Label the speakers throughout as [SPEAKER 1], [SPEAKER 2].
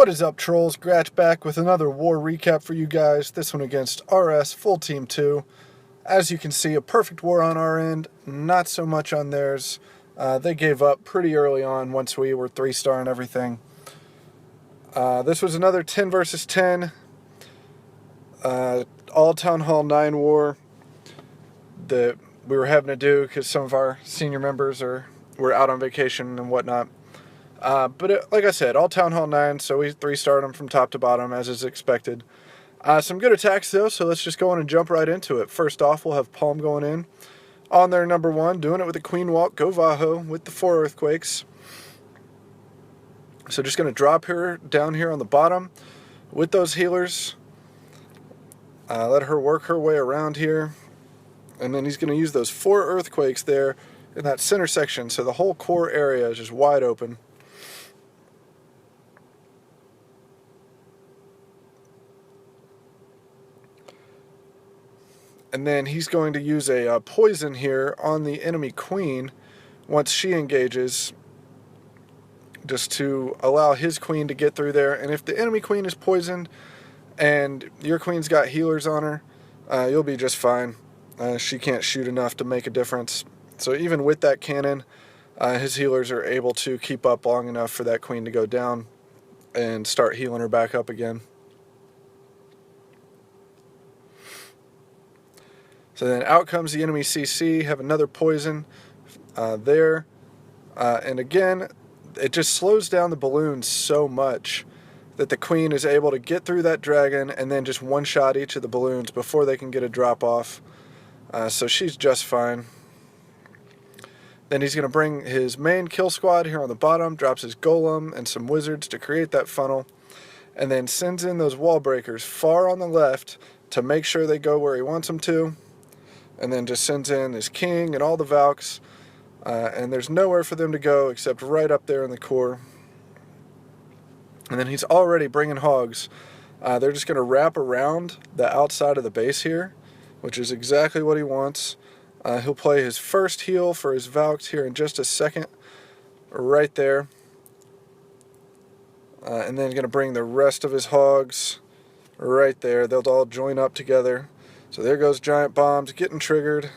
[SPEAKER 1] What is up, trolls? Gratch back with another war recap for you guys. This one against RS Full Team 2. As you can see, a perfect war on our end, not so much on theirs. They gave up pretty early on once we were 3-star and everything. This was another 10 versus 10. All Town Hall 9 war that we were having to do because some of our senior members were out on vacation and whatnot. Like I said, all Town Hall 9, so we 3-starred them from top to bottom, as is expected. Some good attacks, though, so let's just go on and jump right into it. First off, we'll have Palm going in. On their number 1, doing it with the Queen Walk, Go Vaho, with the 4 Earthquakes. So just going to drop her down here on the bottom with those healers. Let her work her way around here. And then he's going to use those 4 Earthquakes there in that center section, so the whole core area is just wide open. And then he's going to use a poison here on the enemy queen once she engages, just to allow his queen to get through there. And if the enemy queen is poisoned and your queen's got healers on her, you'll be just fine. She can't shoot enough to make a difference. So even with that cannon, his healers are able to keep up long enough for that queen to go down and start healing her back up again. So then out comes the enemy CC, have another poison there. And again, it just slows down the balloons so much that the queen is able to get through that dragon and then just one-shot each of the balloons before they can get a drop-off. So she's just fine. Then he's going to bring his main kill squad here on the bottom, drops his golem and some wizards to create that funnel, and then sends in those wall breakers far on the left to make sure they go where he wants them to. And then just sends in his king and all the Valks, and there's nowhere for them to go except right up there in the core. And then he's already bringing hogs. They're just going to wrap around the outside of the base here, which is exactly what he wants. He'll play his first heal for his Valks here in just a second, right there. And then going to bring the rest of his hogs right there. They'll all join up together. So there goes Giant Bombs getting triggered.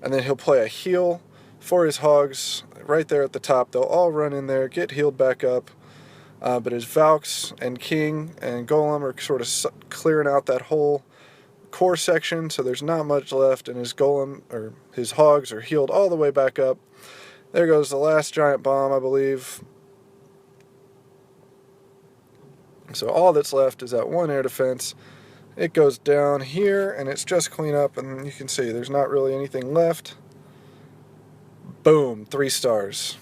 [SPEAKER 1] And then he'll play a heal for his hogs right there at the top. They'll all run in there, get healed back up. But his Valks and King and Golem are sort of clearing out that whole core section, so there's not much left, and his Golem, or his hogs, are healed all the way back up. There goes the last Giant Bomb, I believe. So all that's left is that one air defense. It goes down here, and it's just cleanup, and you can see there's not really anything left. Boom, 3 stars.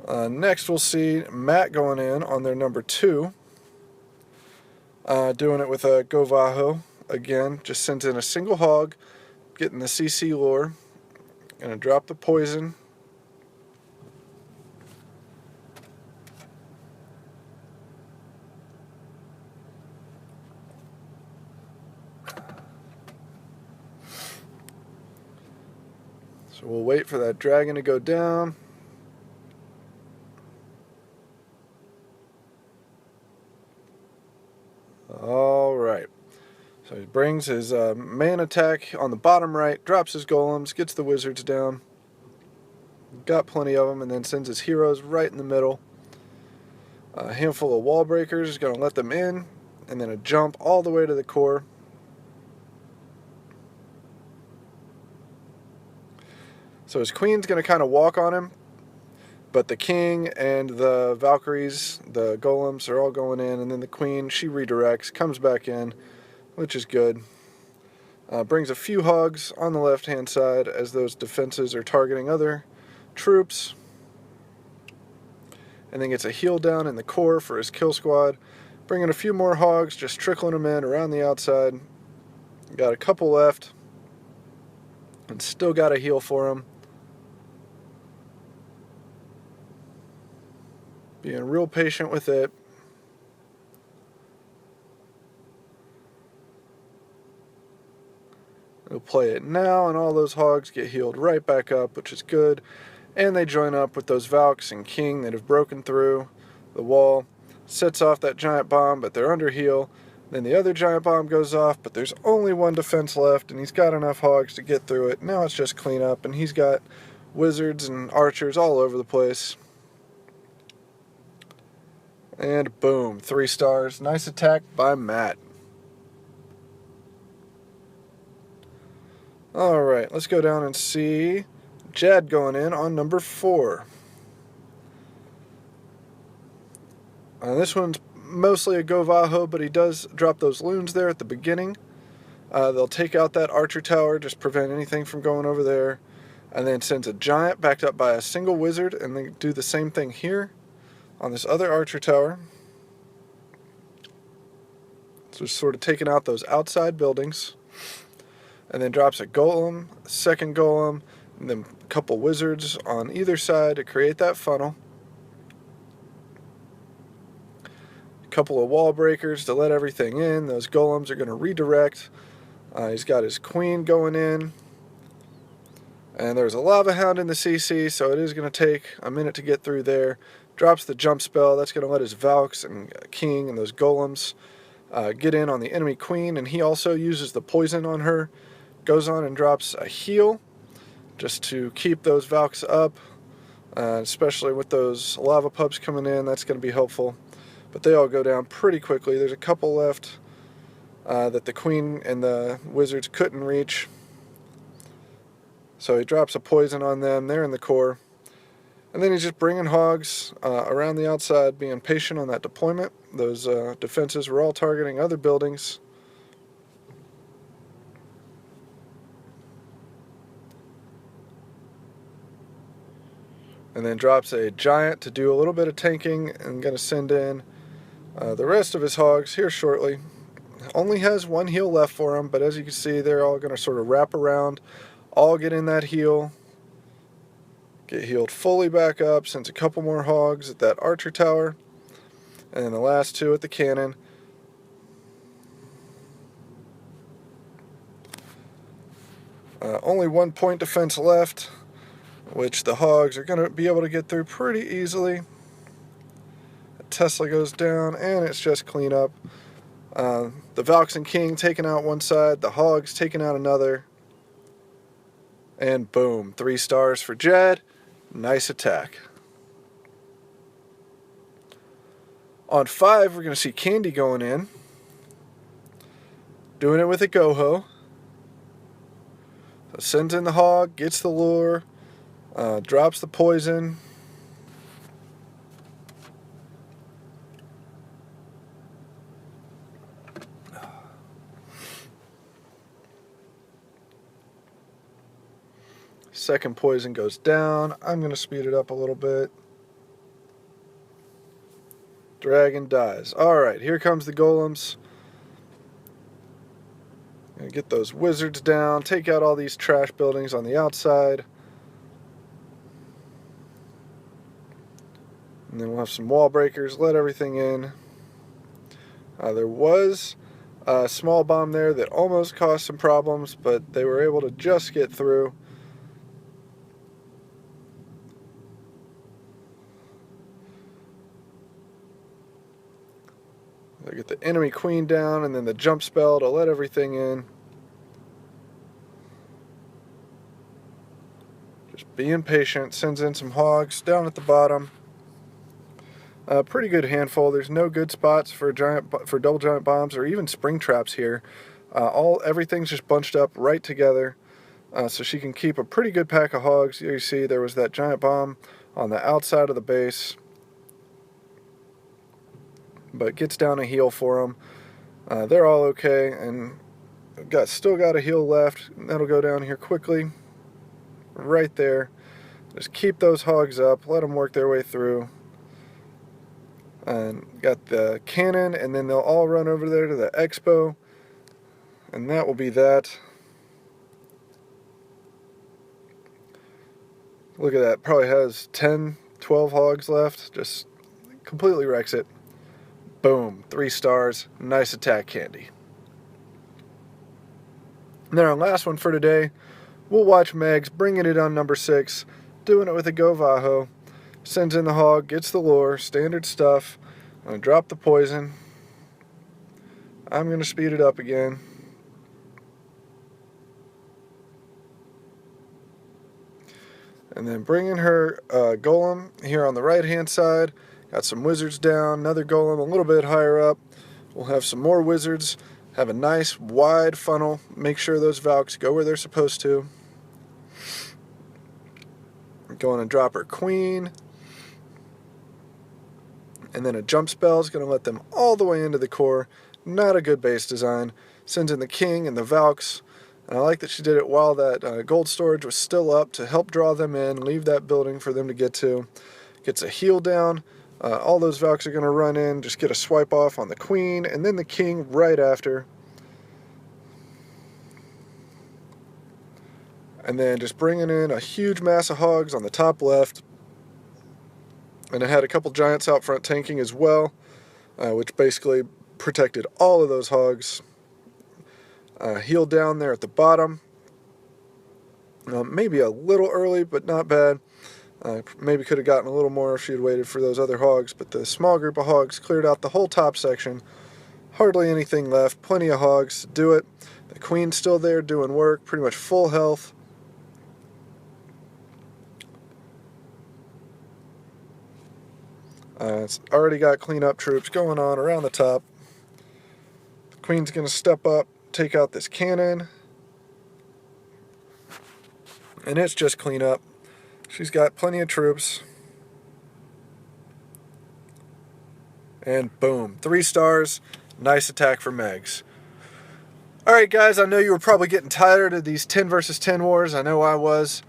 [SPEAKER 1] Next we'll see Matt going in on their number 2. Doing it with a Go Vaho. Again, just sends in a single hog, getting the CC lore. Gonna drop the poison. So we'll wait for that dragon to go down. Alright. So he brings his main attack on the bottom right, drops his golems, gets the wizards down. Got plenty of them, and then sends his heroes right in the middle. A handful of wall breakers is going to let them in, and then a jump all the way to the core. So his queen's going to kind of walk on him, but the king and the Valkyries, the golems, are all going in, and then the queen, she redirects, comes back in, which is good. Brings a few hogs on the left-hand side as those defenses are targeting other troops. And then gets a heal down in the core for his kill squad. Bringing a few more hogs, just trickling them in around the outside. Got a couple left. And still got a heal for him. Being real patient with it. He'll play it now, and all those hogs get healed right back up, which is good. and they join up with those Valks and King that have broken through the wall, sets off that giant bomb, but they're under heal. Then the other giant bomb goes off, but there's only one defense left, and he's got enough hogs to get through it. Now it's just clean up, and he's got wizards and archers all over the place. And boom, 3 stars. Nice attack by Matt. Alright, let's go down and see Jad going in on number 4. This one's mostly a Govaho, but he does drop those loons there at the beginning. They'll take out that archer tower, just prevent anything from going over there. And then sends a giant backed up by a single wizard, and they do the same thing here on this other archer tower. So just sort of taking out those outside buildings. And then drops a golem, a second golem, and then a couple wizards on either side to create that funnel. A couple of wall breakers to let everything in. Those golems are going to redirect. He's got his queen going in. And there's a lava hound in the CC, so it is going to take a minute to get through there. Drops the jump spell. That's going to let his Valks and King and those golems get in on the enemy queen, and he also uses the poison on her. Goes on and drops a heal just to keep those Valks up, especially with those lava pups coming in. That's going to be helpful. But they all go down pretty quickly. There's a couple left that the queen and the wizards couldn't reach. So he drops a poison on them. They're in the core. And then he's just bringing hogs around the outside, being patient on that deployment. Those defenses were all targeting other buildings. And then drops a giant to do a little bit of tanking, and going to send in the rest of his hogs here shortly. Only has 1 heal left for him, but as you can see, they're all going to sort of wrap around, all get in that heal, get healed fully back up, sends a couple more hogs at that archer tower, and then the last 2 at the cannon. Only 1 point defense left, which the hogs are going to be able to get through pretty easily. Tesla goes down, and it's just clean up. The Valks and King taking out one side, the hogs taking out another. And boom, 3 stars for Jad. Nice attack. On 5, we're going to see Candy going in. Doing it with a Goho. So sends in the hog, gets the lure. Drops the poison. Second poison goes down. I'm going to speed it up a little bit. Dragon dies. Alright, here comes the golems. Gonna get those wizards down. Take out all these trash buildings on the outside. And then we'll have some wall breakers, let everything in. There was a small bomb there that almost caused some problems, but they were able to just get through. They get the enemy queen down, and then the jump spell to let everything in. Just being patient, sends in some hogs down at the bottom. Pretty good handful. There's no good spots for double giant bombs or even spring traps here. Everything's just bunched up right together, so she can keep a pretty good pack of hogs. Here you see there was that giant bomb on the outside of the base, but gets down a heal for them. They're all okay, and still got a heal left. That'll go down here quickly, right there. Just keep those hogs up, let them work their way through. And got the cannon, and then they'll all run over there to the expo, and that will be that. Look at that, probably has 10, 12 hogs left. Just completely wrecks it. Boom, 3 stars. Nice attack, Candy. And then our last one for today, we'll watch Megs bringing it on number 6, doing it with a Go Vaho. Sends in the hog, gets the lure, standard stuff. I'm going to drop the poison. I'm going to speed it up again. And then bring in her golem here on the right hand side. Got some wizards down, another golem a little bit higher up. We'll have some more wizards. Have a nice wide funnel. Make sure those Valks go where they're supposed to. Going to drop her queen. And then a jump spell is going to let them all the way into the core. Not a good base design. Sends in the king and the Valks. And I like that she did it while that gold storage was still up to help draw them in, leave that building for them to get to. Gets a heal down. All those Valks are going to run in, just get a swipe off on the queen, and then the king right after. And then just bringing in a huge mass of hogs on the top left. And it had a couple giants out front tanking as well, which basically protected all of those hogs. Heal down there at the bottom. Maybe a little early, but not bad. Maybe could have gotten a little more if she had waited for those other hogs, but the small group of hogs cleared out the whole top section. Hardly anything left. Plenty of hogs to do it. The queen's still there doing work, pretty much full health. It's already got cleanup troops going on around the top. The queen's going to step up, take out this cannon. And it's just cleanup. She's got plenty of troops. And boom, 3 stars. Nice attack for Megs. Alright guys, I know you were probably getting tired of these 10 versus 10 wars. I know I was.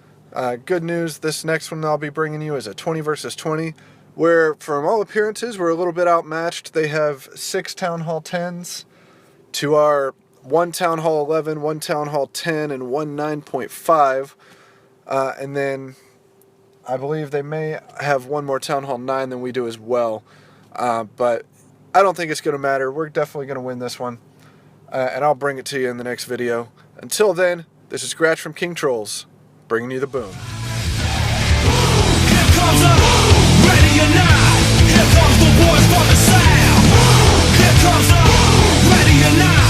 [SPEAKER 1] Good news, this next one I'll be bringing you is a 20 versus 20. Where, from all appearances, we're a little bit outmatched. They have 6 Town Hall 10s to our 1 Town Hall 11, 1 Town Hall 10, and 1 9.5. And then I believe they may have 1 more Town Hall 9 than we do as well. But I don't think it's going to matter. We're definitely going to win this one. And I'll bring it to you in the next video. Until then, this is Scratch from King Trolls, bringing you the boom.
[SPEAKER 2] Ready or not, here comes the wars for the sound. Here comes the ready or not.